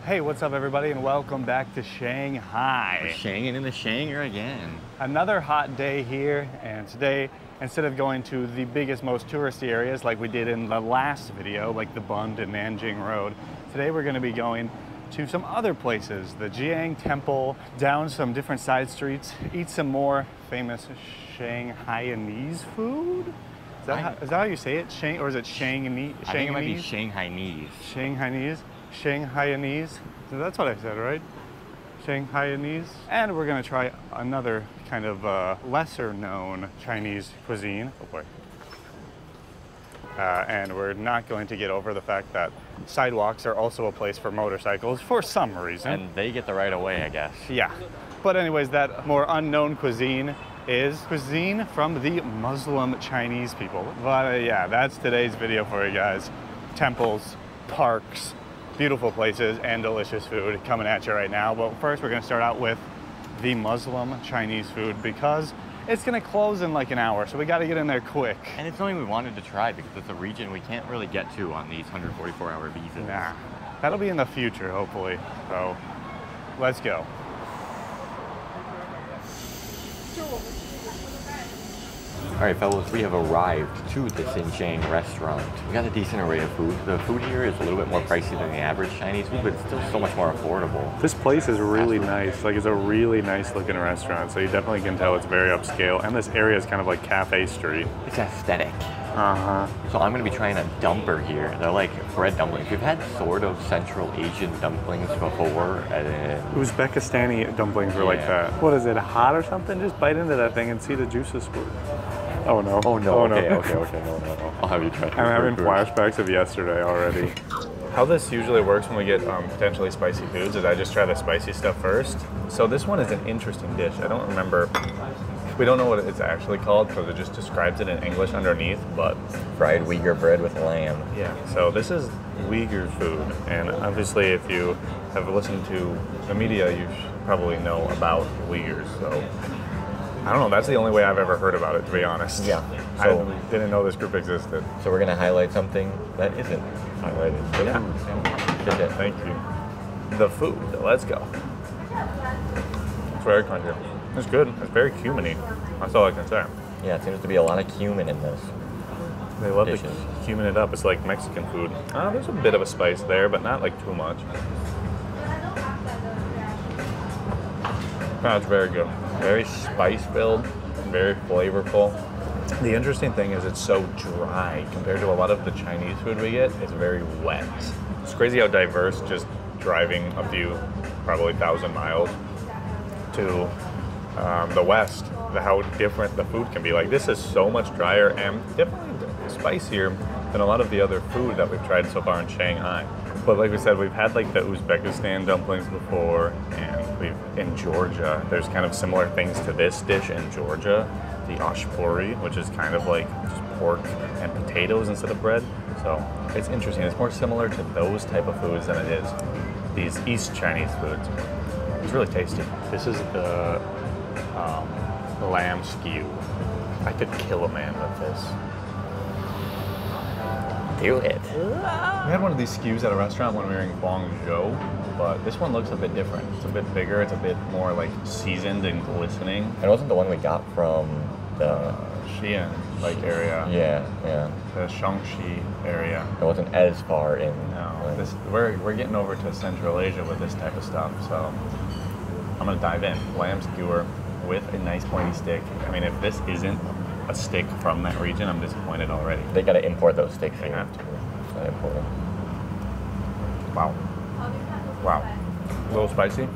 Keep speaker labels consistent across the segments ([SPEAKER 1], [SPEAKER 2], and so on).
[SPEAKER 1] Hey, what's up everybody, and welcome back to Shanghai.
[SPEAKER 2] We're shanging in the Shanger again.
[SPEAKER 1] Another hot day here, and today, instead of going to the biggest, most touristy areas like we did in the last video, like the Bund and Nanjing Road, today we're going to be going to some other places, the Jing'an Temple, down some different side streets, eat some more famous Shanghainese food? Is that how you say it? Or is it Shanghainese?
[SPEAKER 2] I think it might be Shanghainese.
[SPEAKER 1] Shanghainese? Shanghainese? So that's what I said, right? Shanghainese. And we're gonna try another kind of lesser known Chinese cuisine. Oh boy. And we're not going to get over the fact that sidewalks are also a place for motorcycles for some reason.
[SPEAKER 2] And they get the right of way, I guess.
[SPEAKER 1] Yeah. But anyways, that more unknown cuisine is cuisine from the Muslim Chinese people. But yeah, that's today's video for you guys. Temples, parks, beautiful places, and delicious food coming at you right now. But first, we're gonna start out with the Muslim Chinese food because it's gonna close in like an hour, so we gotta get in there quick.
[SPEAKER 2] And it's something we wanted to try because it's a region we can't really get to on these 144-hour visas.
[SPEAKER 1] Nah, that'll be in the future, hopefully. So, let's go.
[SPEAKER 2] All right, fellas, we have arrived to the Xinjiang restaurant. We got a decent array of food. The food here is a little bit more pricey than the average Chinese food, but it's still so much more affordable.
[SPEAKER 1] This place is really nice. Like, it's a really nice looking restaurant, so you definitely can tell it's very upscale. And this area is kind of like Cafe Street.
[SPEAKER 2] It's aesthetic.
[SPEAKER 1] Uh-huh.
[SPEAKER 2] So I'm gonna be trying a dumper here. They're like bread dumplings. We've had sort of Central Asian dumplings before.
[SPEAKER 1] Uzbekistani dumplings were like that. What is it, hot or something? Just bite into that thing and see the juices squirt. Oh no.
[SPEAKER 2] Oh no.
[SPEAKER 1] Oh, no.
[SPEAKER 2] Okay, no. I'll have you try.
[SPEAKER 1] I'm having flashbacks of yesterday already. How this usually works when we get potentially spicy foods is I just try the spicy stuff first. So this one is an interesting dish. I don't remember. We don't know what it's actually called because it just describes it in English underneath, but
[SPEAKER 2] Fried Uyghur bread with lamb.
[SPEAKER 1] yeah. So this is Uyghur food, and obviously if you have listened to the media, you probably know about Uyghurs. So I don't know, that's the only way I've ever heard about it, to be honest.
[SPEAKER 2] Yeah.
[SPEAKER 1] So, I didn't know this group existed.
[SPEAKER 2] So we're gonna highlight something that isn't highlighted.
[SPEAKER 1] Yeah. Thank you. The food, let's go. It's very crunchy. It's good. It's very cuminy. That's all I can say.
[SPEAKER 2] Yeah, it seems to be a lot of cumin in this.
[SPEAKER 1] They love
[SPEAKER 2] dishes.
[SPEAKER 1] to cumin it up. It's like Mexican food. There's a bit of a spice there, but not like too much. That's very good. Very spice-filled, very flavorful. The interesting thing is it's so dry compared to a lot of the Chinese food we get. It's very wet. It's crazy how diverse just driving a few, probably 1,000 miles to the west, how different the food can be. Like, this is so much drier and definitely spicier than a lot of the other food that we've tried so far in Shanghai. But like we said, we've had like the Uzbekistan dumplings before, and in Georgia, there's kind of similar things to this dish in Georgia, the ashpuri, which is kind of like just pork and potatoes instead of bread. So it's interesting. It's more similar to those type of foods than it is these East Chinese foods. It's really tasty. This is the lamb skew. I could kill a man with this.
[SPEAKER 2] Do it.
[SPEAKER 1] We had one of these skews at a restaurant when we were in Guangzhou, but this one looks a bit different. It's a bit bigger, it's a bit more like seasoned and glistening.
[SPEAKER 2] It wasn't the one we got from the
[SPEAKER 1] Xi'an area.
[SPEAKER 2] Yeah.
[SPEAKER 1] The Shaanxi area.
[SPEAKER 2] It wasn't as far in.
[SPEAKER 1] No, we're getting over to Central Asia with this type of stuff, so I'm gonna dive in. Lamb skewer with a nice pointy stick. I mean, if this isn't a stick from that region, I'm disappointed already.
[SPEAKER 2] They gotta import those sticks.
[SPEAKER 1] They have to.
[SPEAKER 2] It's not important.
[SPEAKER 1] Wow. A little spicy,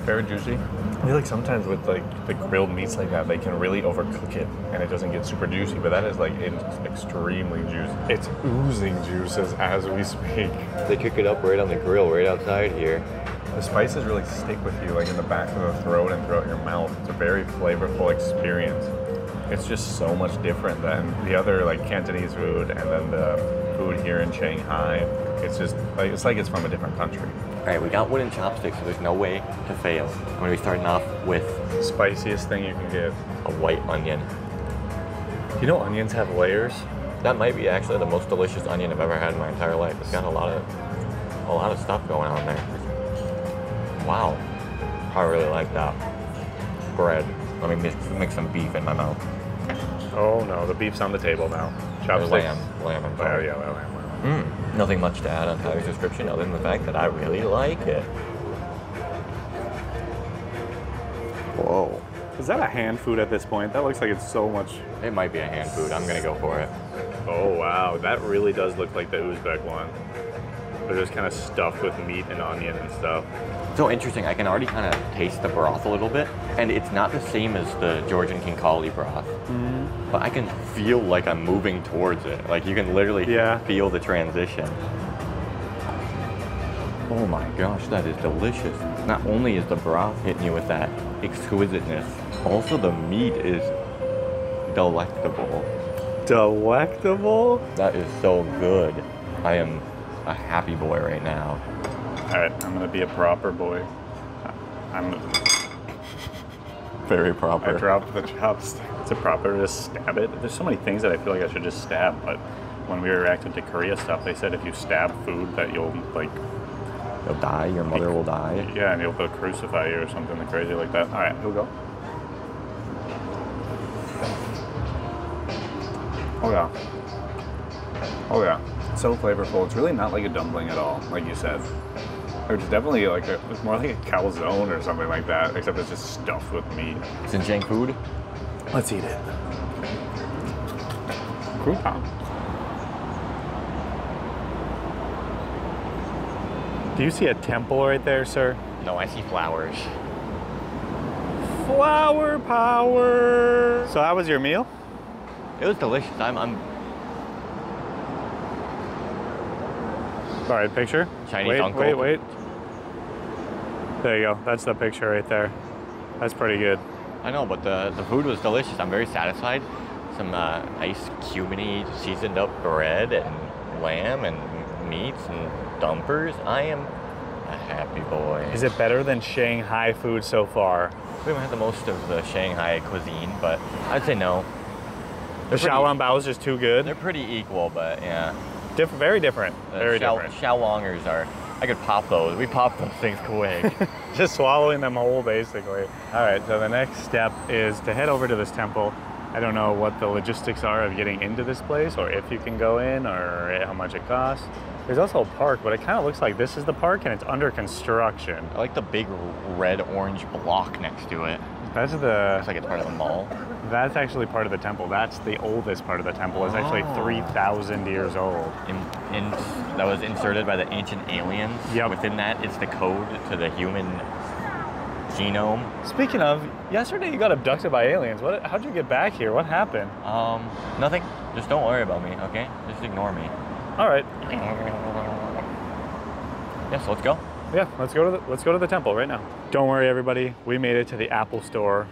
[SPEAKER 1] very juicy. I feel like sometimes with like the grilled meats like that, they can really overcook it and it doesn't get super juicy, but that is like extremely juicy. It's oozing juices as we speak.
[SPEAKER 2] They cook it up right on the grill, right outside here.
[SPEAKER 1] The spices really stick with you, like in the back of the throat and throughout your mouth. It's a very flavorful experience. It's just so much different than the other like Cantonese food and then the food here in Shanghai. It's just like it's from a different country.
[SPEAKER 2] All right, we got wooden chopsticks, so there's no way to fail. I'm gonna be starting off with
[SPEAKER 1] The spiciest thing you can get.
[SPEAKER 2] a white onion.
[SPEAKER 1] You know onions have layers?
[SPEAKER 2] That might be actually the most delicious onion I've ever had in my entire life. It's got a lot of stuff going on there. Wow, I really like that. Bread. Let me make some beef in my mouth.
[SPEAKER 1] Oh no, the beef's on the table now. Chopsticks.
[SPEAKER 2] Lamb and pork.
[SPEAKER 1] Yeah, lamb.
[SPEAKER 2] Nothing much to add on Tyler's description other than the fact that I really like it. Whoa.
[SPEAKER 1] Is that a hand food at this point? That looks like it's so much.
[SPEAKER 2] It might be a hand food. I'm gonna go for it.
[SPEAKER 1] Oh wow, that really does look like the Uzbek one. They're just kind of stuffed with meat and onion and stuff.
[SPEAKER 2] So interesting, I can already kind of taste the broth a little bit, and it's not the same as the Georgian King Kali broth, but I can feel like I'm moving towards it. Like you can literally feel the transition. Oh my gosh, that is delicious. Not only is the broth hitting you with that exquisiteness, also the meat is delectable.
[SPEAKER 1] Delectable?
[SPEAKER 2] That is so good. I am a happy boy right now.
[SPEAKER 1] All right, I'm gonna be a proper boy. I'm
[SPEAKER 2] very proper.
[SPEAKER 1] I dropped the chopstick. It's a proper, just stab it. There's so many things that I feel like I should just stab, but when we reacted to Korea stuff, they said if you stab food that you'll like...
[SPEAKER 2] You'll die, your mother will die.
[SPEAKER 1] Yeah, and they'll crucify you or something crazy like that. All right, here we go. Oh yeah. Oh yeah. It's so flavorful. It's really not like a dumpling at all, like you said. It's definitely like it's more like a calzone or something like that, except it's just stuffed with meat.
[SPEAKER 2] Xinjiang food?
[SPEAKER 1] Let's eat it. Crouton. Do you see a temple right there, sir?
[SPEAKER 2] No, I see flowers.
[SPEAKER 1] Flower power. So how was your meal?
[SPEAKER 2] It was delicious. I'm
[SPEAKER 1] All right, picture.
[SPEAKER 2] Chinese uncle.
[SPEAKER 1] Wait. There you go. That's the picture right there. That's pretty good.
[SPEAKER 2] I know, but the food was delicious. I'm very satisfied. Some nice cuminy seasoned up bread and lamb and meats and dumpers. I am a happy boy.
[SPEAKER 1] Is it better than Shanghai food so far?
[SPEAKER 2] We haven't had the most of the Shanghai cuisine, but I'd say no.
[SPEAKER 1] The Xiaolong bao is just too good?
[SPEAKER 2] They're pretty equal, but yeah.
[SPEAKER 1] Very different. Very different.
[SPEAKER 2] Xiaolongers are, I could pop those. We pop those things quick.
[SPEAKER 1] Just swallowing them whole, basically. All right, so the next step is to head over to this temple. I don't know what the logistics are of getting into this place, or if you can go in, or how much it costs. There's also a park, but it kind of looks like this is the park, and it's under construction.
[SPEAKER 2] I like the big red-orange block next to it.
[SPEAKER 1] That's the...
[SPEAKER 2] Looks like it's part of the mall.
[SPEAKER 1] That's actually part of the temple. That's the oldest part of the temple. It's actually 3,000 years old.
[SPEAKER 2] That was inserted by the ancient aliens.
[SPEAKER 1] Yep.
[SPEAKER 2] Within that, it's the code to the human genome.
[SPEAKER 1] Speaking of, yesterday you got abducted by aliens. How'd you get back here? What happened?
[SPEAKER 2] Nothing. Just don't worry about me, okay? Just ignore me.
[SPEAKER 1] All right.
[SPEAKER 2] Yeah, so let's go.
[SPEAKER 1] Yeah, let's go to the temple right now. Don't worry, everybody. We made it to the Apple store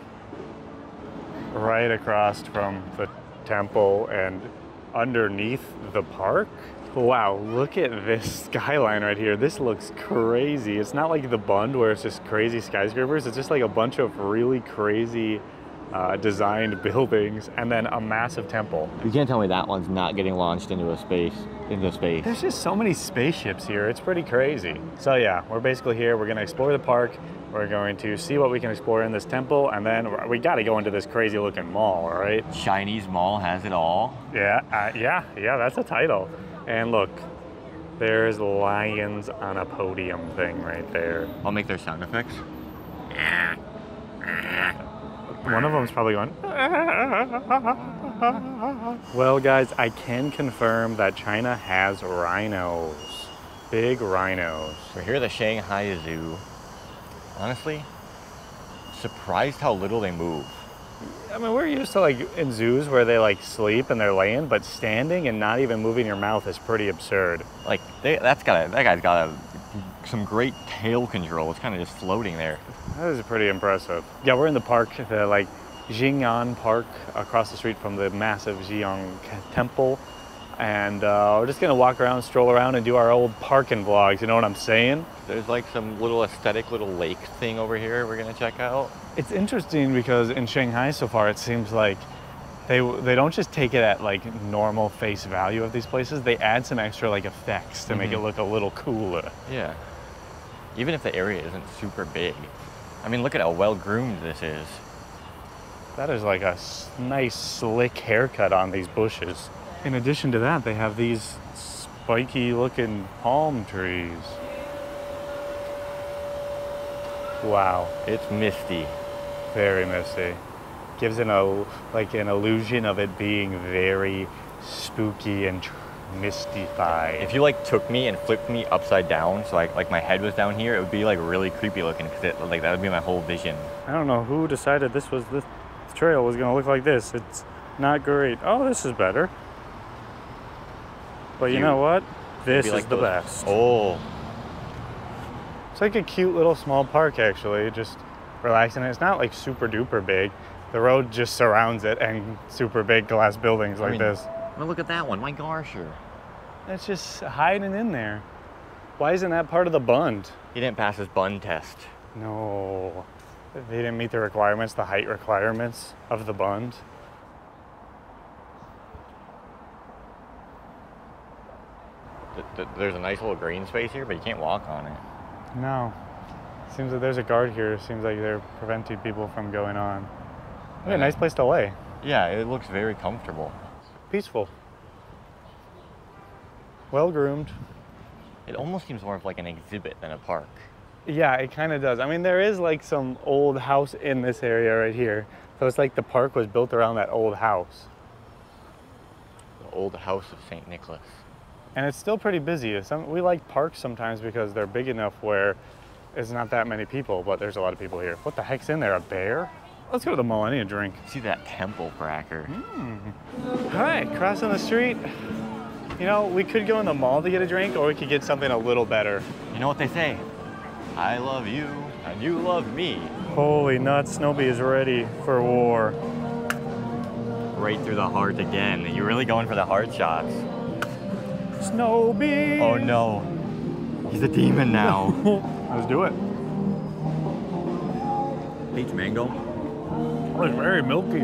[SPEAKER 1] right across from the temple and underneath the park. Wow, look at this skyline right here. This looks crazy. It's not like the Bund where it's just crazy skyscrapers. It's just like a bunch of really crazy designed buildings and then a massive temple.
[SPEAKER 2] You can't tell me that one's not getting launched into space.
[SPEAKER 1] There's just so many spaceships here. It's pretty crazy. So yeah, we're basically here. We're gonna explore the park. We're going to see what we can explore in this temple, and then we gotta go into this crazy looking mall, all right?
[SPEAKER 2] Chinese mall has it all.
[SPEAKER 1] Yeah, that's a title. And look, there's lions on a podium thing right there.
[SPEAKER 2] I'll make their sound effects.
[SPEAKER 1] One of them's probably going. Well, guys, I can confirm that China has rhinos. Big rhinos.
[SPEAKER 2] We're here at the Shanghai Zoo. Honestly, surprised how little they move.
[SPEAKER 1] I mean, we're used to like in zoos where they like sleep and they're laying, but standing and not even moving your mouth is pretty absurd.
[SPEAKER 2] Like that guy's got some great tail control. It's kind of just floating there.
[SPEAKER 1] That is pretty impressive. Yeah, we're in the park, the like Jing'an Park across the street from the massive Xinjiang Temple. And we're just gonna walk around, stroll around, and do our old parking vlogs, you know what I'm saying?
[SPEAKER 2] There's like some little aesthetic little lake thing over here we're gonna check out.
[SPEAKER 1] It's interesting because in Shanghai so far, it seems like they don't just take it at like normal face value of these places, they add some extra like effects to make it look a little cooler.
[SPEAKER 2] Yeah. Even if the area isn't super big. I mean, look at how well-groomed this is.
[SPEAKER 1] That is like a nice slick haircut on these bushes. In addition to that, they have these spiky looking palm trees. Wow.
[SPEAKER 2] It's misty.
[SPEAKER 1] Very misty. Gives an illusion of it being very spooky and mystified.
[SPEAKER 2] If you like took me and flipped me upside down, so like my head was down here, it would be like really creepy looking because like that would be my whole vision.
[SPEAKER 1] I don't know who decided this trail was gonna look like this. It's not great. Oh, this is better. But you know what? This is the best.
[SPEAKER 2] Oh.
[SPEAKER 1] It's like a cute little small park actually, just relaxing. It's not like super duper big. The road just surrounds it and super big glass buildings like this.
[SPEAKER 2] Well, look at that one, my gosh.
[SPEAKER 1] It's just hiding in there. Why isn't that part of the bund?
[SPEAKER 2] He didn't pass his bun test.
[SPEAKER 1] No. They didn't meet the requirements, the height requirements of the bund.
[SPEAKER 2] There's a nice little green space here, but you can't walk on it.
[SPEAKER 1] No. Seems like there's a guard here. Seems like they're preventing people from going on. Yeah, nice place to lay.
[SPEAKER 2] Yeah, it looks very comfortable.
[SPEAKER 1] Peaceful. Well groomed.
[SPEAKER 2] It almost seems more of like an exhibit than a park.
[SPEAKER 1] Yeah, it kind of does. I mean, there is like some old house in this area right here. So it's like the park was built around that old house.
[SPEAKER 2] The old house of St. Nicholas.
[SPEAKER 1] And it's still pretty busy. We like parks sometimes because they're big enough where there's not that many people, but there's a lot of people here. What the heck's in there, a bear? Let's go to the mall, I need a drink.
[SPEAKER 2] See that temple cracker.
[SPEAKER 1] All right, crossing the street. You know, we could go in the mall to get a drink, or we could get something a little better.
[SPEAKER 2] You know what they say? I love you, and you love me.
[SPEAKER 1] Holy nuts, Snowbee is ready for war.
[SPEAKER 2] Right through the heart again. You're really going for the hard shots.
[SPEAKER 1] Snowbee!
[SPEAKER 2] Oh no. He's a demon now.
[SPEAKER 1] Let's do it.
[SPEAKER 2] Peach mango.
[SPEAKER 1] Oh, it's very milky.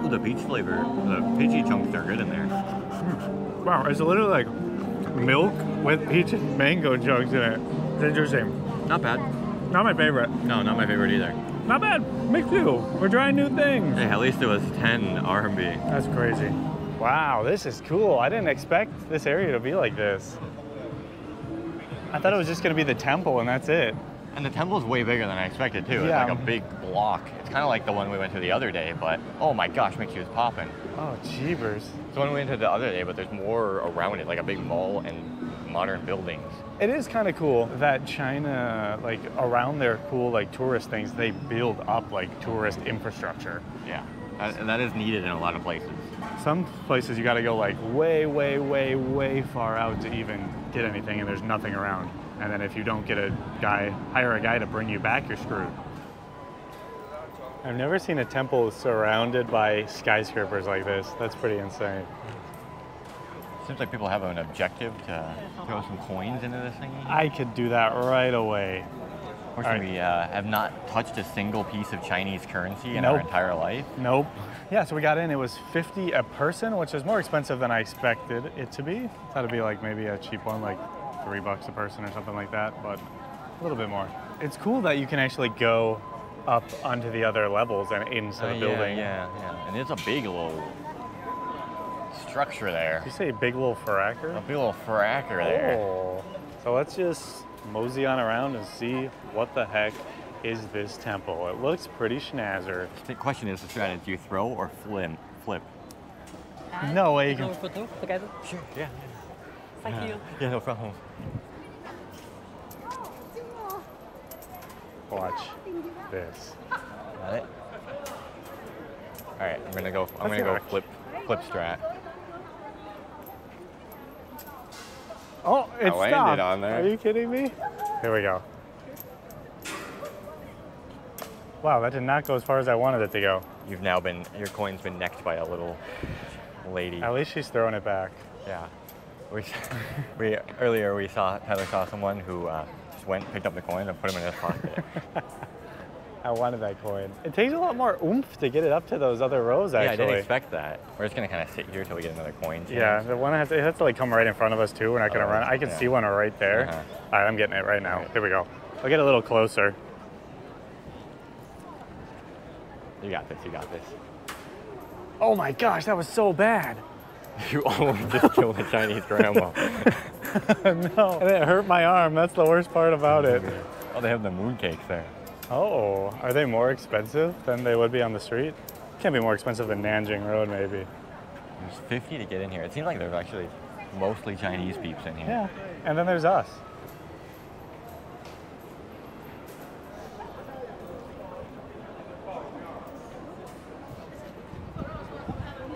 [SPEAKER 2] Ooh, the peach flavor. The peachy chunks are good in there.
[SPEAKER 1] Wow, it's literally like milk with peach and mango chunks in it. It's interesting.
[SPEAKER 2] Not bad.
[SPEAKER 1] Not my favorite.
[SPEAKER 2] No, not my favorite either.
[SPEAKER 1] Not bad. Me too. We're trying new things.
[SPEAKER 2] Hey, at least it was 10 RMB.
[SPEAKER 1] That's crazy. Wow, this is cool. I didn't expect this area to be like this. I thought it was just going to be the temple and that's it.
[SPEAKER 2] And the temple's way bigger than I expected too.
[SPEAKER 1] Yeah.
[SPEAKER 2] It's like a big block. It's kind of like the one we went to the other day, but oh my gosh, makes you popping.
[SPEAKER 1] Oh, jeebers.
[SPEAKER 2] It's the one we went to the other day, but there's more around it, like a big mall and modern buildings.
[SPEAKER 1] It is kind of cool that China, like around their cool like tourist things, they build up like tourist infrastructure.
[SPEAKER 2] Yeah, and that is needed in a lot of places.
[SPEAKER 1] Some places you got to go like way, way, way, way far out to even get anything, and there's nothing around. And then if you don't get hire a guy to bring you back, you're screwed. I've never seen a temple surrounded by skyscrapers like this. That's pretty insane.
[SPEAKER 2] Seems like people have an objective to throw some coins into this thingy.
[SPEAKER 1] I could do that right away.
[SPEAKER 2] Fortunately, we have not touched a single piece of Chinese currency in our entire life.
[SPEAKER 1] Nope. Yeah, so we got in. It was $50 a person, which is more expensive than I expected it to be. I thought it'd be like maybe a cheap one, like $3 a person or something like that, but a little bit more. It's cool that you can actually go up onto the other levels and into the building.
[SPEAKER 2] Yeah. And it's a big little structure there.
[SPEAKER 1] Did you say big little fracker?
[SPEAKER 2] A big little fracker there.
[SPEAKER 1] Oh. So let's just mosey on around and see what the heck is this temple. It looks pretty schnazzer.
[SPEAKER 2] The question is the strategy, do you throw or flip?
[SPEAKER 1] No way you can.
[SPEAKER 3] Photo together?
[SPEAKER 2] Sure, yeah.
[SPEAKER 3] Thank you.
[SPEAKER 2] Yeah, no problem.
[SPEAKER 1] Watch this.
[SPEAKER 2] Got it? All right, I'm gonna go flip strat.
[SPEAKER 1] Oh, it
[SPEAKER 2] I landed
[SPEAKER 1] stopped.
[SPEAKER 2] on there.
[SPEAKER 1] Are you kidding me? Here we go. Wow, that did not go as far as I wanted it to go.
[SPEAKER 2] Your coin's been necked by a little lady.
[SPEAKER 1] At least she's throwing it back.
[SPEAKER 2] Yeah. Tyler saw someone who just went, picked up the coin and put them in his pocket.
[SPEAKER 3] I wanted that coin. It takes a lot more oomph to get it up to those other rows, actually.
[SPEAKER 2] Yeah, I didn't expect that. We're just gonna kind of sit here till we get another coin.
[SPEAKER 3] Yeah, the one it has to like come right in front of us too. We're not gonna run. I can see one right there. All right, I'm getting it right now. Right. Here we go. I'll get a little closer.
[SPEAKER 2] You got this, you got this.
[SPEAKER 3] Oh my gosh, that was so bad.
[SPEAKER 2] You almost just killed a Chinese grandma.
[SPEAKER 3] No, and it hurt my arm. That's the worst part about it.
[SPEAKER 2] Oh, they have the mooncakes there.
[SPEAKER 3] Oh, are they more expensive than they would be on the street? Can't be more expensive than Nanjing Road, maybe.
[SPEAKER 2] There's 50 to get in here. It seems like there's actually mostly Chinese peeps in here.
[SPEAKER 3] Yeah, and then there's us.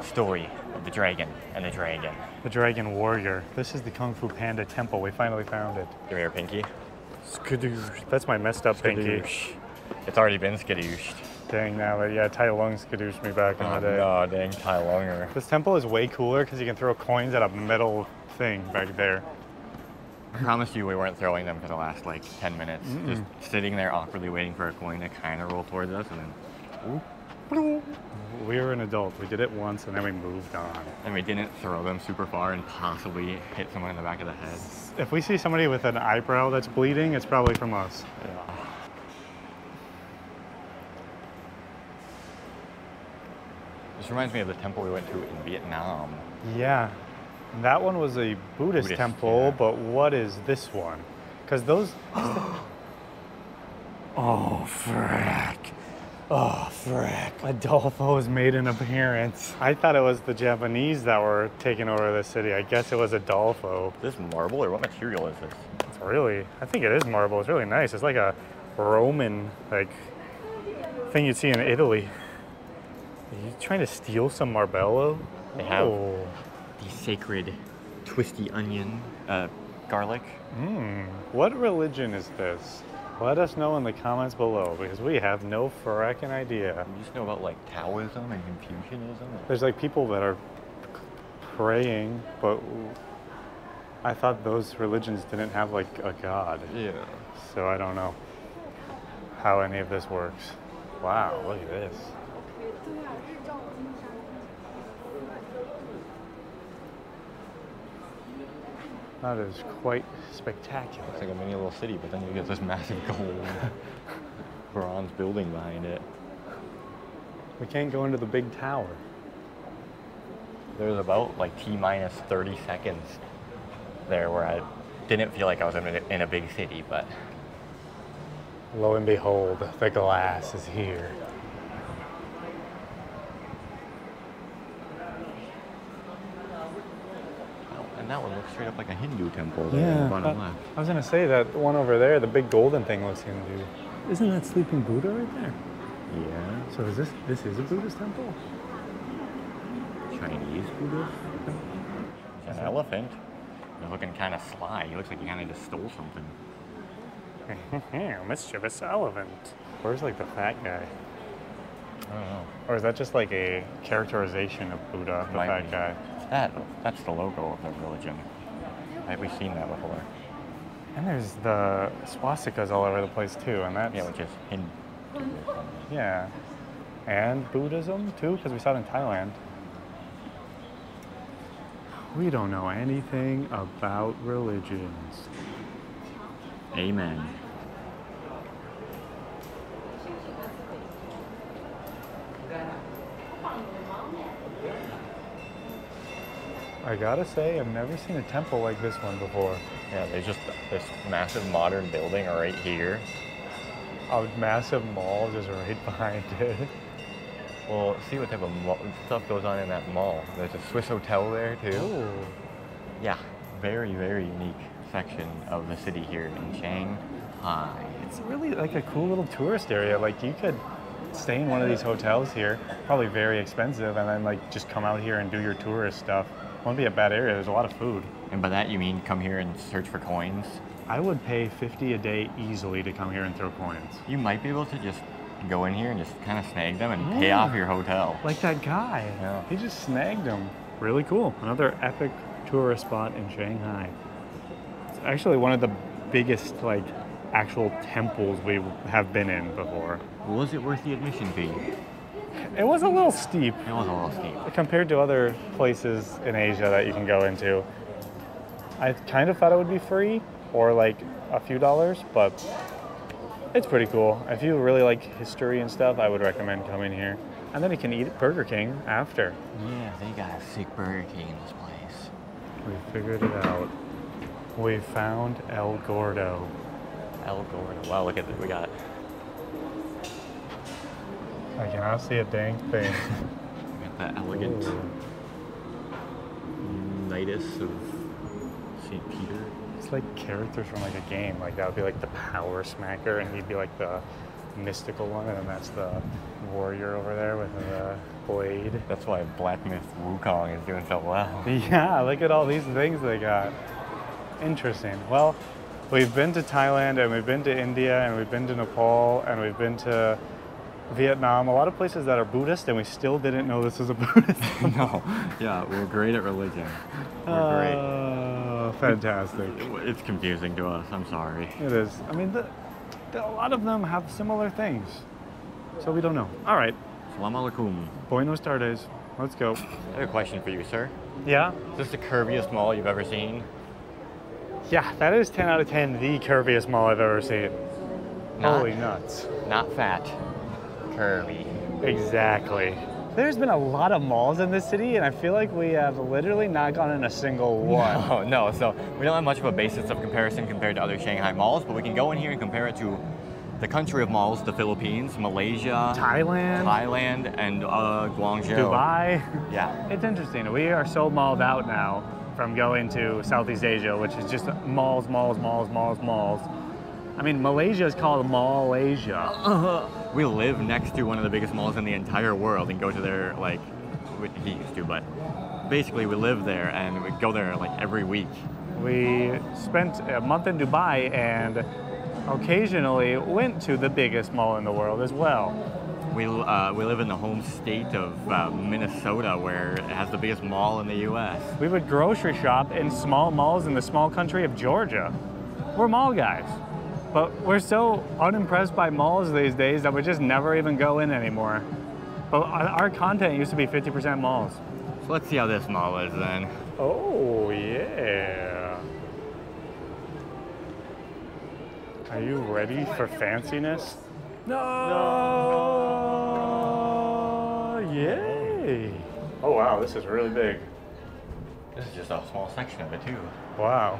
[SPEAKER 2] Story of the dragon and the dragon.
[SPEAKER 3] The Dragon Warrior. This is the Kung Fu Panda temple. We finally found it.
[SPEAKER 2] Give me your pinky.
[SPEAKER 3] Skadoosh. That's my messed up pinky.
[SPEAKER 2] It's already been skadooshed.
[SPEAKER 3] Dang, now, but yeah, Tai Lung skadooshed me back in the day.
[SPEAKER 2] No, dang, Tai Lunger.
[SPEAKER 3] This temple is way cooler because you can throw coins at a metal thing back there.
[SPEAKER 2] I promised you we weren't throwing them for the last like 10 minutes. Just sitting there awkwardly waiting for a coin to kind of roll towards us and then
[SPEAKER 3] we were an adult. We did it once and then we moved on.
[SPEAKER 2] And we didn't throw them super far and possibly hit someone in the back of the head.
[SPEAKER 3] If we see somebody with an eyebrow that's bleeding, it's probably from us.
[SPEAKER 2] Yeah. This reminds me of the temple we went to in Vietnam.
[SPEAKER 3] Yeah, that one was a Buddhist temple, yeah. But what is this one? Because those... Oh, frick. Oh, frick. Adolfo's made an appearance. I thought it was the Japanese that were taking over the city. I guess it was Adolfo.
[SPEAKER 2] Is this marble or what material is this?
[SPEAKER 3] It's really, I think it is marble. It's really nice. It's like a Roman, like, thing you'd see in Italy. Are you trying to steal some Marbello?
[SPEAKER 2] They have the sacred twisty onion garlic.
[SPEAKER 3] What religion is this? Let us know in the comments below because we have no fracking idea.
[SPEAKER 2] You just know about like Taoism and Confucianism?
[SPEAKER 3] There's like people that are praying, but I thought those religions didn't have like a god.
[SPEAKER 2] Yeah.
[SPEAKER 3] So I don't know how any of this works. Wow, look at this. That is quite spectacular.
[SPEAKER 2] It's like a mini little city, but then you get this massive gold bronze building behind it.
[SPEAKER 3] We can't go into the big tower.
[SPEAKER 2] There's about like T-minus 30 seconds there where I didn't feel like I was in a big city, but...
[SPEAKER 3] Lo and behold, the glass is here.
[SPEAKER 2] And that one looks straight up like a Hindu temple there in the bottom left.
[SPEAKER 3] I was going to say that one over there, the big golden thing looks Hindu. Isn't that sleeping Buddha right there?
[SPEAKER 2] Yeah.
[SPEAKER 3] So is this is a Buddhist temple?
[SPEAKER 2] Chinese Buddhist? It's an elephant. He's looking kind of sly. He looks like he kind of just stole something.
[SPEAKER 3] Mischievous elephant. Where's like the fat guy?
[SPEAKER 2] I don't know.
[SPEAKER 3] Or is that just like a characterization of Buddha, the fat guy?
[SPEAKER 2] That's the logo of their religion. Have we seen that before?
[SPEAKER 3] And there's the swastikas all over the place too, and that's...
[SPEAKER 2] Yeah, which is Hindu.
[SPEAKER 3] Yeah. And Buddhism too, because we saw it in Thailand. We don't know anything about religions.
[SPEAKER 2] Amen.
[SPEAKER 3] I gotta say, I've never seen a temple like this one before.
[SPEAKER 2] Yeah, there's just this massive modern building right here.
[SPEAKER 3] A massive mall just right behind it.
[SPEAKER 2] Well, see what type of stuff goes on in that mall. There's a Swiss hotel there too.
[SPEAKER 3] Ooh.
[SPEAKER 2] Yeah, very, very unique section of the city here in Shanghai.
[SPEAKER 3] It's really like a cool little tourist area. Like you could stay in one of these hotels here, probably very expensive, and then like just come out here and do your tourist stuff. Won't be a bad area. There's a lot of food.
[SPEAKER 2] And by that you mean come here and search for coins?
[SPEAKER 3] I would pay $50 a day easily to come here and throw coins.
[SPEAKER 2] You might be able to just go in here and just kind of snag them and pay off your hotel.
[SPEAKER 3] Like that guy.
[SPEAKER 2] Yeah.
[SPEAKER 3] He just snagged them. Really cool. Another epic tourist spot in Shanghai. It's actually one of the biggest like actual temples we have been in before.
[SPEAKER 2] Was it worth the admission fee?
[SPEAKER 3] It was a little steep
[SPEAKER 2] It was a little steep.
[SPEAKER 3] compared to other places in Asia that you can go into. I kind of thought it would be free or like a few dollars, but it's pretty cool. If you really like history and stuff, I would recommend coming here. And then you can eat at Burger King after.
[SPEAKER 2] Yeah, they got a sick Burger King in this place.
[SPEAKER 3] We figured it out. We found El Gordo.
[SPEAKER 2] El Gordo. Wow, look at it. We got
[SPEAKER 3] I cannot see a dang thing.
[SPEAKER 2] that elegant
[SPEAKER 3] Ooh.
[SPEAKER 2] Nidus of St. Peter.
[SPEAKER 3] It's like characters from like a game. Like that would be like the power smacker, and he'd be like the mystical one, and then that's the warrior over there with the blade.
[SPEAKER 2] That's why Black Myth Wukong is doing so well.
[SPEAKER 3] Yeah, look at all these things they got. Interesting. Well, we've been to Thailand, and we've been to India, and we've been to Nepal, and we've been to Vietnam, a lot of places that are Buddhist, and we still didn't know this was a Buddhist.
[SPEAKER 2] No, yeah, we're great at religion. We're great.
[SPEAKER 3] Fantastic.
[SPEAKER 2] It's confusing to us. I'm sorry.
[SPEAKER 3] It is. I mean, a lot of them have similar things, so we don't know. All right,
[SPEAKER 2] Salam alaikum.
[SPEAKER 3] Buenos tardes. Let's go.
[SPEAKER 2] I have a question for you, sir.
[SPEAKER 3] Yeah?
[SPEAKER 2] Is this the curviest mall you've ever seen?
[SPEAKER 3] Yeah, that is 10 out of 10, the curviest mall I've ever seen. Holy nuts.
[SPEAKER 2] Not fat. Curvy.
[SPEAKER 3] Exactly. There's been a lot of malls in this city, and I feel like we have literally not gone in a single one.
[SPEAKER 2] Oh, no, so we don't have much of a basis of comparison compared to other Shanghai malls, but we can go in here and compare it to the country of malls, the Philippines, Malaysia,
[SPEAKER 3] Thailand,
[SPEAKER 2] and Guangzhou.
[SPEAKER 3] Dubai.
[SPEAKER 2] Yeah.
[SPEAKER 3] It's interesting. We are so mauled out now from going to Southeast Asia, which is just malls, malls, malls, malls, malls. I mean, Malaysia is called Mall-Asia.
[SPEAKER 2] We live next to one of the biggest malls in the entire world and go to there, like, he used to, but basically we live there and we go there like every week.
[SPEAKER 3] We spent a month in Dubai and occasionally went to the biggest mall in the world as well.
[SPEAKER 2] We live in the home state of Minnesota, where it has the biggest mall in the U.S.
[SPEAKER 3] We would grocery shop in small malls in the small country of Georgia. We're mall guys. But we're so unimpressed by malls these days that we just never even go in anymore. But our content used to be 50% malls.
[SPEAKER 2] So let's see how this mall is then.
[SPEAKER 3] Oh, yeah. Are you ready for fanciness? No! Yay! Oh, wow, this is really big.
[SPEAKER 2] This is just a small section of it too.
[SPEAKER 3] Wow.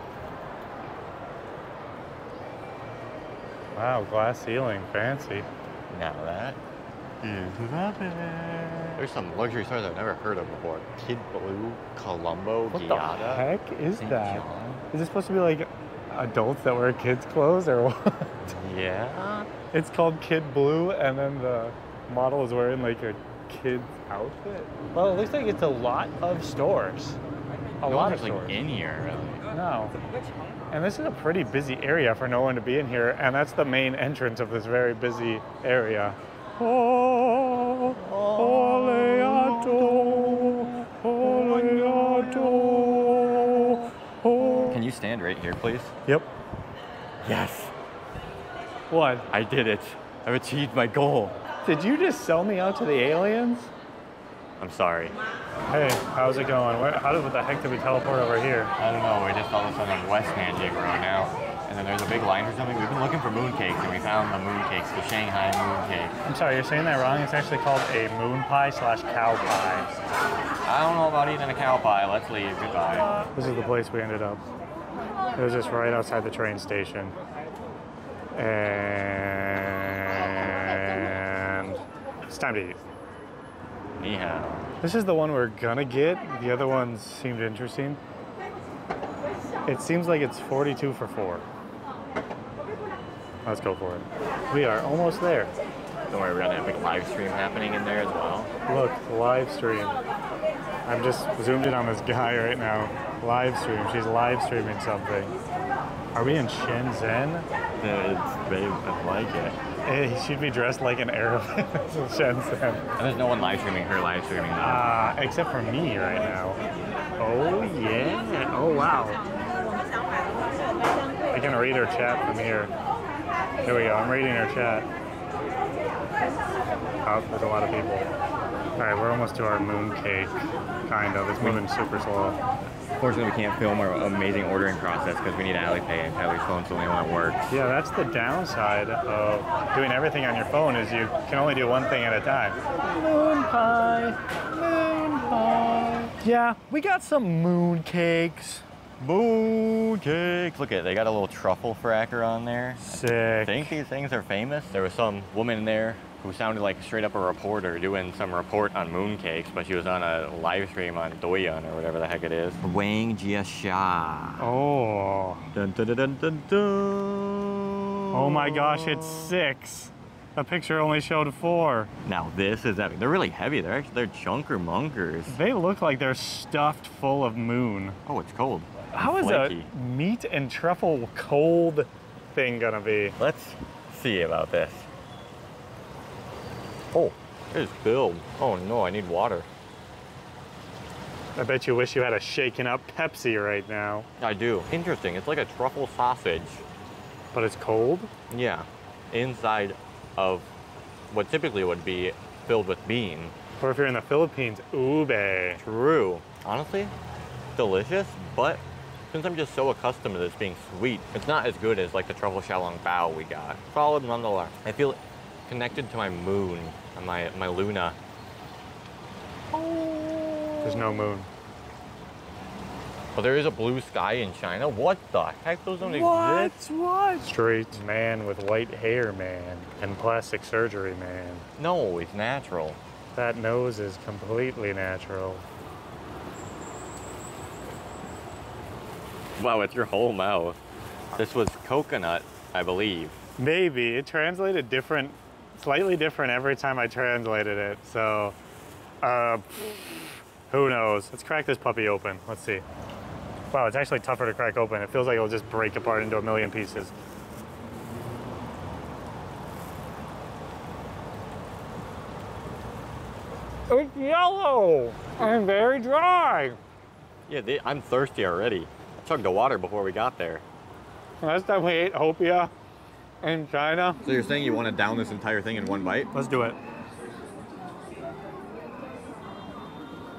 [SPEAKER 3] Wow, glass ceiling, fancy.
[SPEAKER 2] Now that is there's some luxury stores I've never heard of before. Kid Blue, Colombo,
[SPEAKER 3] What
[SPEAKER 2] Giada.
[SPEAKER 3] the heck is
[SPEAKER 2] St.
[SPEAKER 3] that?
[SPEAKER 2] John.
[SPEAKER 3] Is this supposed to be like adults that wear kids' clothes or what?
[SPEAKER 2] Yeah.
[SPEAKER 3] It's called Kid Blue, and then the model is wearing like a kid's outfit. Well, it looks like it's a lot of stores. A lot of
[SPEAKER 2] like
[SPEAKER 3] stores.
[SPEAKER 2] in here, really.
[SPEAKER 3] No. And this is a pretty busy area for no one to be in here, and that's the main entrance of this very busy area. Oh, oleato, oleato, oh.
[SPEAKER 2] Can you stand right here, please?
[SPEAKER 3] Yep.
[SPEAKER 2] Yes.
[SPEAKER 3] What?
[SPEAKER 2] I did it. I've achieved my goal.
[SPEAKER 3] Did you just sell me out to the aliens?
[SPEAKER 2] I'm sorry.
[SPEAKER 3] Hey, how's it going? What the heck did we teleport over here?
[SPEAKER 2] I don't know. We just all of a sudden West Nanjing Road now. And then there's a big line or something. We've been looking for mooncakes, and we found the mooncakes, the Shanghai mooncakes.
[SPEAKER 3] I'm sorry, you're saying that wrong. It's actually called a moon pie / cow pie.
[SPEAKER 2] I don't know about eating a cow pie. Let's leave. Goodbye.
[SPEAKER 3] This is the place we ended up. It was just right outside the train station. And it's time to eat.
[SPEAKER 2] Ni hao.
[SPEAKER 3] This is the one we're gonna get. The other ones seemed interesting. It seems like it's 42 for 4. Let's go for it. We are almost there.
[SPEAKER 2] Don't worry, we're gonna have a big live stream happening in there as well.
[SPEAKER 3] Look, live stream. I'm just zoomed in on this guy right now. Live stream. She's live streaming something. Are we in Shenzhen?
[SPEAKER 2] Babe, I like it.
[SPEAKER 3] He should be dressed like an Arab in Shenzhen.
[SPEAKER 2] And there's no one live streaming her live streaming though.
[SPEAKER 3] Except for me right now. Oh yeah. Oh wow. I can read her chat from here. Here we go. I'm reading our chat. Oh, there's a lot of people. All right, we're almost to our mooncake, kind of. It's moving super slow.
[SPEAKER 2] Fortunately, we can't film our amazing ordering process because we need Alipay and Tyler's phone's the only one that works.
[SPEAKER 3] Yeah, that's the downside of doing everything on your phone is you can only do one thing at a time. Moon pie, moon pie. Yeah, we got some mooncakes.
[SPEAKER 2] Mooncakes! Look at it, they got a little truffle fracker on there.
[SPEAKER 3] Sick.
[SPEAKER 2] I think these things are famous. There was some woman there who sounded like straight up a reporter doing some report on mooncakes, but she was on a live stream on Douyin or whatever the heck it is. Wang Jiasha.
[SPEAKER 3] Oh.
[SPEAKER 2] Dun, dun, dun, dun, dun, dun.
[SPEAKER 3] Oh my gosh, it's 6. The picture only showed 4.
[SPEAKER 2] Now this is epic. They're really heavy. They're chunker munkers.
[SPEAKER 3] They look like they're stuffed full of moon.
[SPEAKER 2] Oh, it's cold.
[SPEAKER 3] How is
[SPEAKER 2] Flaky.
[SPEAKER 3] a meat and truffle cold thing gonna be?
[SPEAKER 2] Let's see about this. Oh, it's filled. Oh no, I need water.
[SPEAKER 3] I bet you wish you had a shaken up Pepsi right now.
[SPEAKER 2] I do. Interesting. It's like a truffle sausage.
[SPEAKER 3] But it's cold?
[SPEAKER 2] Yeah. Inside of what typically would be filled with beans.
[SPEAKER 3] Or if you're in the Philippines, ube.
[SPEAKER 2] True. Honestly, delicious, but since I'm just so accustomed to this being sweet, it's not as good as like the truffle xiaolong bao we got. Solid nonetheless. I feel connected to my moon, my Luna.
[SPEAKER 3] There's no moon.
[SPEAKER 2] But there is a blue sky in China. What the heck? Those don't exist.
[SPEAKER 3] What? Straight man with white hair, man. And plastic surgery, man.
[SPEAKER 2] No, it's natural.
[SPEAKER 3] That nose is completely natural.
[SPEAKER 2] Wow, it's your whole mouth. This was coconut, I believe.
[SPEAKER 3] Maybe. It translated different, slightly different every time I translated it. So, who knows? Let's crack this puppy open. Let's see. Wow, it's actually tougher to crack open. It feels like it'll just break apart into a million pieces. It's yellow and very dry.
[SPEAKER 2] Yeah, I'm thirsty already. I chugged the water before we got there.
[SPEAKER 3] Last time we ate hopia in China.
[SPEAKER 2] So you're saying you want to down this entire thing in one bite?
[SPEAKER 3] Let's do it.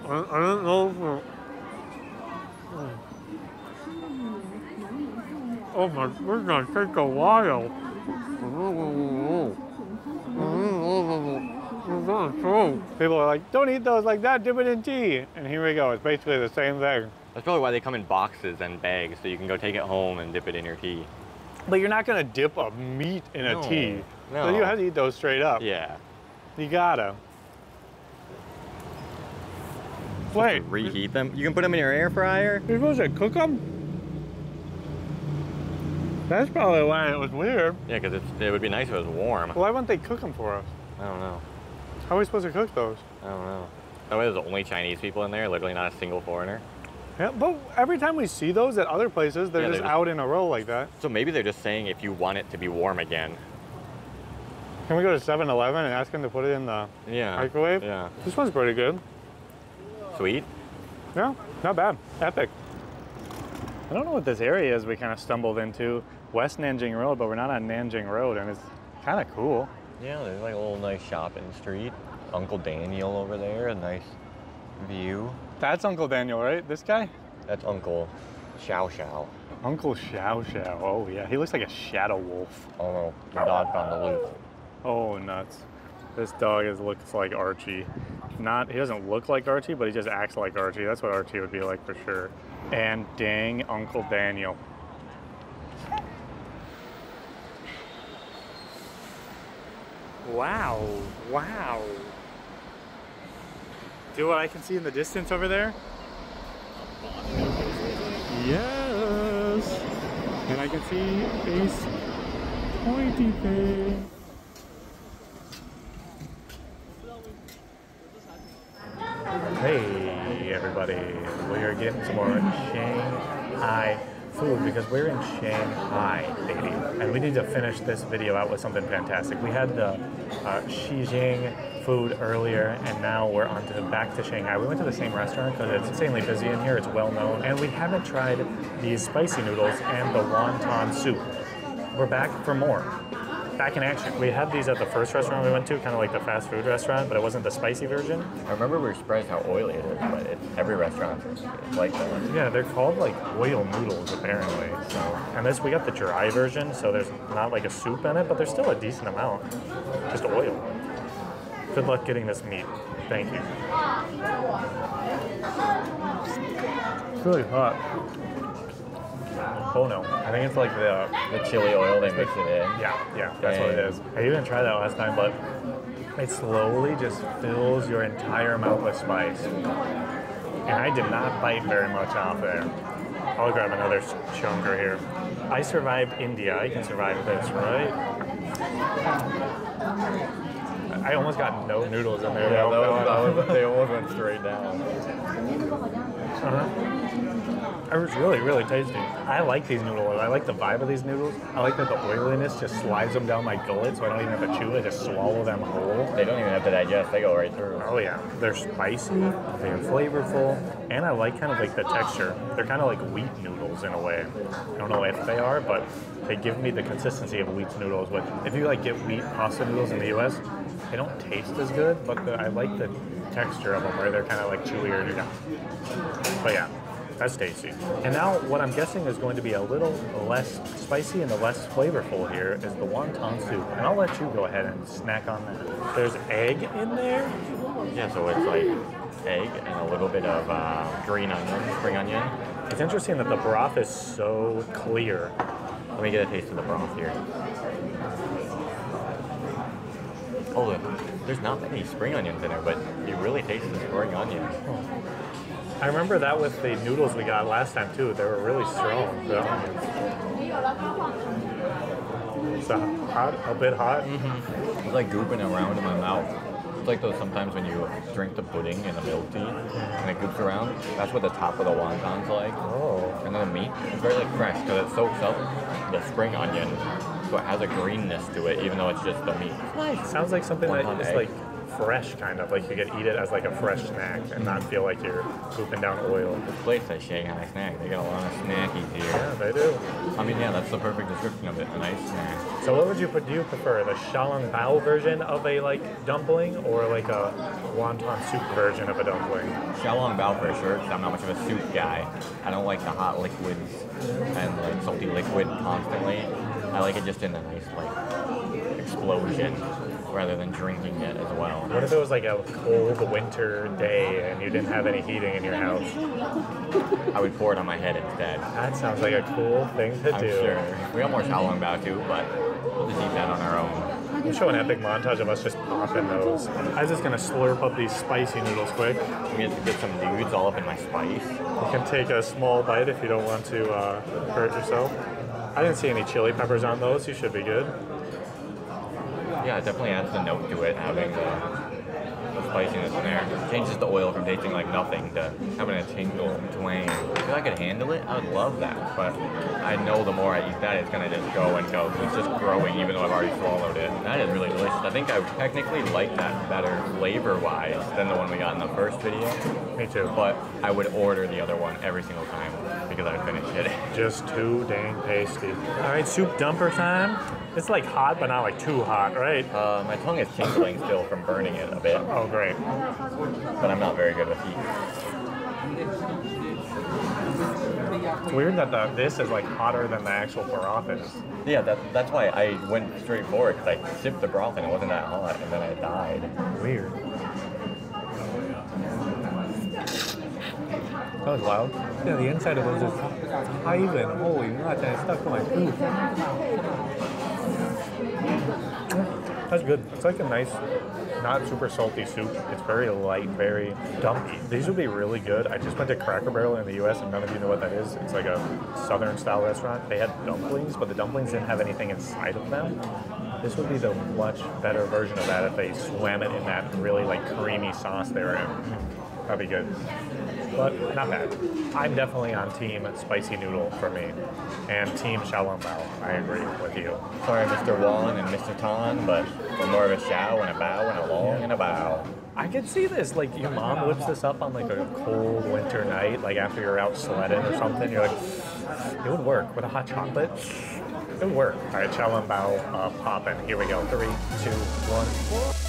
[SPEAKER 3] I don't know if oh my, we're gonna take a while. People are like, don't eat those like that, dip it in tea. And here we go, it's basically the same thing.
[SPEAKER 2] That's probably why they come in boxes and bags, so you can go take it home and dip it in your tea.
[SPEAKER 3] But you're not gonna dip a meat in a tea.
[SPEAKER 2] No.
[SPEAKER 3] So you have to eat those straight up.
[SPEAKER 2] Yeah.
[SPEAKER 3] You gotta. Wait.
[SPEAKER 2] Reheat them? You can put them in your air fryer?
[SPEAKER 3] You're supposed to cook them? That's probably why it was weird.
[SPEAKER 2] Yeah, because it would be nice if it was warm.
[SPEAKER 3] Why wouldn't they cook them for us?
[SPEAKER 2] I don't know.
[SPEAKER 3] How are we supposed to cook those?
[SPEAKER 2] I don't know. That way there's only Chinese people in there, literally not a single foreigner.
[SPEAKER 3] Yeah, but every time we see those at other places, they're just out in a row like that.
[SPEAKER 2] So maybe they're just saying if you want it to be warm again.
[SPEAKER 3] Can we go to 7-Eleven and ask them to put it in the microwave?
[SPEAKER 2] Yeah.
[SPEAKER 3] This one's pretty good.
[SPEAKER 2] Sweet?
[SPEAKER 3] Yeah, not bad. Epic. I don't know what this area is we kind of stumbled into. West Nanjing Road, but we're not on Nanjing Road, and it's kind of cool.
[SPEAKER 2] Yeah, there's like a little nice shopping street. Uncle Daniel over there, a nice view.
[SPEAKER 3] That's Uncle Daniel, right? This guy?
[SPEAKER 2] That's Uncle Xiao Xiao.
[SPEAKER 3] Uncle Xiao Xiao. Oh, yeah. He looks like a shadow wolf.
[SPEAKER 2] Oh no, the dog on the loose.
[SPEAKER 3] Oh, nuts. This dog looks like Archie. He doesn't look like Archie, but he just acts like Archie. That's what Archie would be like for sure. And dang Uncle Daniel. Wow. Wow. Do what I can see in the distance over there? Yes. And I can see a pointy thing. Hey everybody, we are getting some more Shanghai food because we're in Shanghai, baby. And we need to finish this video out with something fantastic. We had the Xinjiang Food earlier, and now we're on to back to Shanghai. We went to the same restaurant because it's insanely busy in here, it's well known. And we haven't tried these spicy noodles and the wonton soup. We're back for more. back in action. We had these at the first restaurant we went to, kind of like the fast food restaurant, but it wasn't the spicy version.
[SPEAKER 2] I remember we were surprised how oily it is, but every restaurant is like that.
[SPEAKER 3] Yeah, they're called like oil noodles apparently. So, and this we got the dry version, so there's not like a soup in it, but there's still a decent amount, just oil. Good luck getting this meat. Thank you. It's really hot. Oh no, I think it's like the
[SPEAKER 2] chili oil, they mix it in.
[SPEAKER 3] Yeah, that's what it is. I didn't try that last time, but it slowly just fills your entire mouth with spice. And I did not bite very much off there. I'll grab another chunker here. I survived India, I can survive this, right? I almost got no noodles in there.
[SPEAKER 2] Yeah, they almost went straight down.
[SPEAKER 3] It was really, really tasty. I like these noodles. I like the vibe of these noodles. I like that the oiliness just slides them down my gullet, so I don't even have to chew it. I just swallow them whole.
[SPEAKER 2] They don't even have to digest. They go right through.
[SPEAKER 3] Oh yeah, they're spicy, they're flavorful, and I like kind of like the texture. They're kind of like wheat noodles in a way. I don't know if they are, but they give me the consistency of wheat noodles. But if you like get wheat pasta noodles in the U.S., they don't taste as good, but I like the texture of them where they're kind of like chewier. But yeah. That's tasty. And now what I'm guessing is going to be a little less spicy and the less flavorful here is the wonton soup. And I'll let you go ahead and snack on that. There's egg in there?
[SPEAKER 2] Yeah, so it's like egg and a little bit of green onion, spring onion.
[SPEAKER 3] It's interesting that the broth is so clear.
[SPEAKER 2] Let me get a taste of the broth here. Oh, there's not many spring onions in there, but you really taste the spring onions.
[SPEAKER 3] Oh. I remember that with the noodles we got last time too. They were really strong, the onions. It's a bit hot.
[SPEAKER 2] Mm-hmm. It's like gooping around in my mouth. It's like those sometimes when you drink the pudding in the milk tea and it goops around. That's what the top of the wonton's like.
[SPEAKER 3] Oh.
[SPEAKER 2] And then the meat is very like fresh because it soaks up the spring onion, so it has a greenness to it, even though it's just the meat.
[SPEAKER 3] Nice. Sounds like something
[SPEAKER 2] Wonton
[SPEAKER 3] that is
[SPEAKER 2] egg.
[SPEAKER 3] like fresh, kind of like you could eat it as like a fresh snack and not feel like you're pooping down oil.
[SPEAKER 2] This place says Shanghai snack. They got a lot of snackies here.
[SPEAKER 3] Yeah, they do.
[SPEAKER 2] I mean, yeah, that's the perfect description of it. A nice snack.
[SPEAKER 3] So what would you do you prefer, the xiaolongbao version of a like dumpling or like a wonton soup version of a dumpling?
[SPEAKER 2] Xiaolongbao for sure, because I'm not much of a soup guy. I don't like the hot liquids and like salty liquid constantly. I like it just in a nice like explosion rather than drinking it as well.
[SPEAKER 3] What if it was like a cold winter day and you didn't have any heating in your house?
[SPEAKER 2] I would pour it on my head instead.
[SPEAKER 3] That sounds like a cool thing to
[SPEAKER 2] I'm
[SPEAKER 3] do.
[SPEAKER 2] sure. We got more xiaolongbao too, but we'll just eat that on our own.
[SPEAKER 3] We'll show an epic montage of us just popping those. I was just gonna slurp up these spicy noodles quick.
[SPEAKER 2] We get to get some nudes all up in my spice.
[SPEAKER 3] You can take a small bite if you don't want to hurt yourself. I didn't see any chili peppers on those. You should be good.
[SPEAKER 2] Yeah, it definitely adds the note to it, having the spiciness in there. Changes the oil from tasting like nothing to having a tingle, twang. If I could handle it, I would love that. But I know the more I eat that, it's gonna just go and go. It's just growing, even though I've already swallowed it. That is really delicious. I think I technically like that better flavor-wise than the one we got in the first video.
[SPEAKER 3] Me too.
[SPEAKER 2] But I would order the other one every single time because I would finish it.
[SPEAKER 3] Just too dang tasty. All right, soup dumper time. It's like hot, but not like too hot, right?
[SPEAKER 2] My tongue is tingling still from burning it a bit.
[SPEAKER 3] Oh, great.
[SPEAKER 2] But I'm not very good with heat.
[SPEAKER 3] It's weird that this is like hotter than the actual broth is.
[SPEAKER 2] Yeah, that's why I went straight for it, because I sipped the broth and it wasn't that hot, and then I died.
[SPEAKER 3] Weird. That was wild. Yeah, the inside of those is hiving. Holy nuts, and it's stuck to my tooth. That's good. It's like a nice, not super salty soup. It's very light, very dumpy. These would be really good. I just went to Cracker Barrel in the US and none of you know what that is. It's like a southern style restaurant. They had dumplings, but the dumplings didn't have anything inside of them. This would be the much better version of that if they swam it in that really like creamy sauce they were in. That'd be good. But not bad. I'm definitely on team spicy noodle for me. And team xiaolongbao. I agree with you.
[SPEAKER 2] Sorry, Mr. Won and Mr. Tan, but we're more of a xiao and a bao and a long and a bao.
[SPEAKER 3] I could see this, like your mom whips this up on like a cold winter night, like after you're out sledding or something. You're like, It would work with a hot chocolate. It would work. All right, chow and bao poppin'. Here we go. 3, 2, 1.